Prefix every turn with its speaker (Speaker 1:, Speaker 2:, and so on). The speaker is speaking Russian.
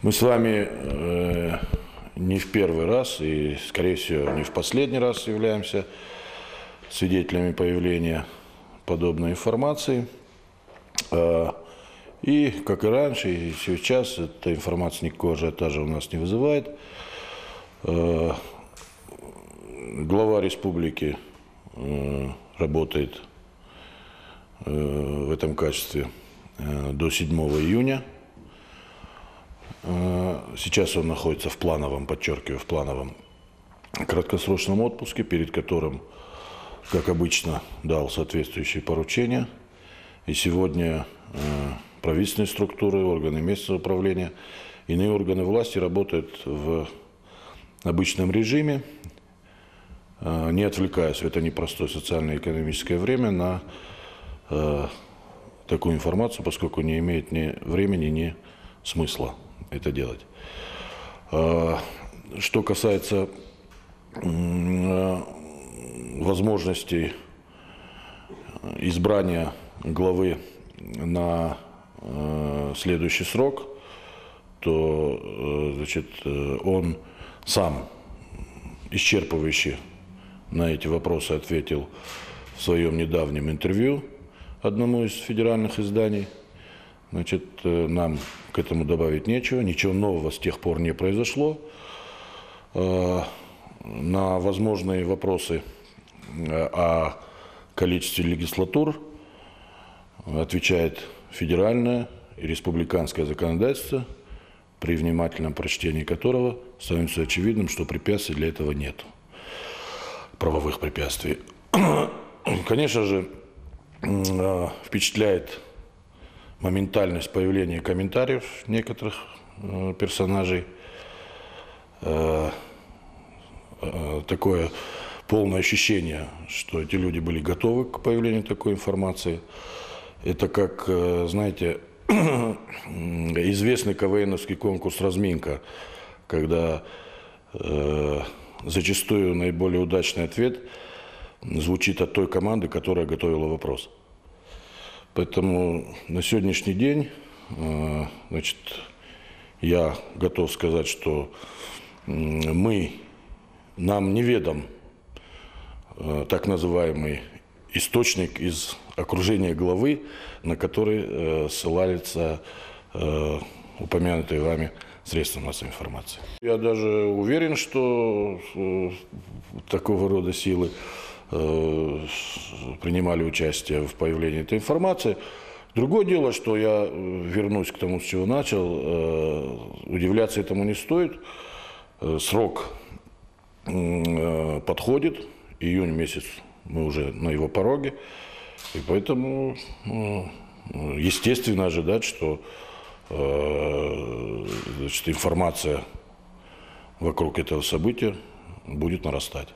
Speaker 1: Мы с вами не в первый раз и, скорее всего, не в последний раз являемся свидетелями появления подобной информации. И, как и раньше, и сейчас, эта информация никакого ажиотажа у нас не вызывает. Глава республики работает в этом качестве до 7 июня. Сейчас он находится в плановом, подчеркиваю, в плановом краткосрочном отпуске, перед которым, как обычно, дал соответствующие поручения. И сегодня правительственные структуры, органы местного управления, иные органы власти работают в обычном режиме, не отвлекаясь в это непростое социально-экономическое время на такую информацию, поскольку не имеет ни времени, ни смысла это делать. Что касается возможностей избрания главы на следующий срок, то он сам исчерпывающе на эти вопросы ответил в своем недавнем интервью одному из федеральных изданий. Нам к этому добавить нечего, ничего нового с тех пор не произошло. На возможные вопросы о количестве легислатур отвечает федеральное и республиканское законодательство, при внимательном прочтении которого становится очевидным, что препятствий для этого нет, правовых препятствий. Конечно же, впечатляет моментальность появления комментариев некоторых персонажей, такое полное ощущение, что эти люди были готовы к появлению такой информации. Это как, знаете, известный КВНовский конкурс «Разминка», когда зачастую наиболее удачный ответ звучит от той команды, которая готовила вопрос. Поэтому на сегодняшний день, я готов сказать, что нам неведом так называемый источник из окружения главы, на который ссылается упомянутые вами средства массовой информации. Я даже уверен, что такого рода силы принимали участие в появлении этой информации. Другое дело, что я вернусь к тому, с чего начал, удивляться этому не стоит. Срок подходит, июнь месяц, мы уже на его пороге, и поэтому естественно ожидать, что информация вокруг этого события будет нарастать.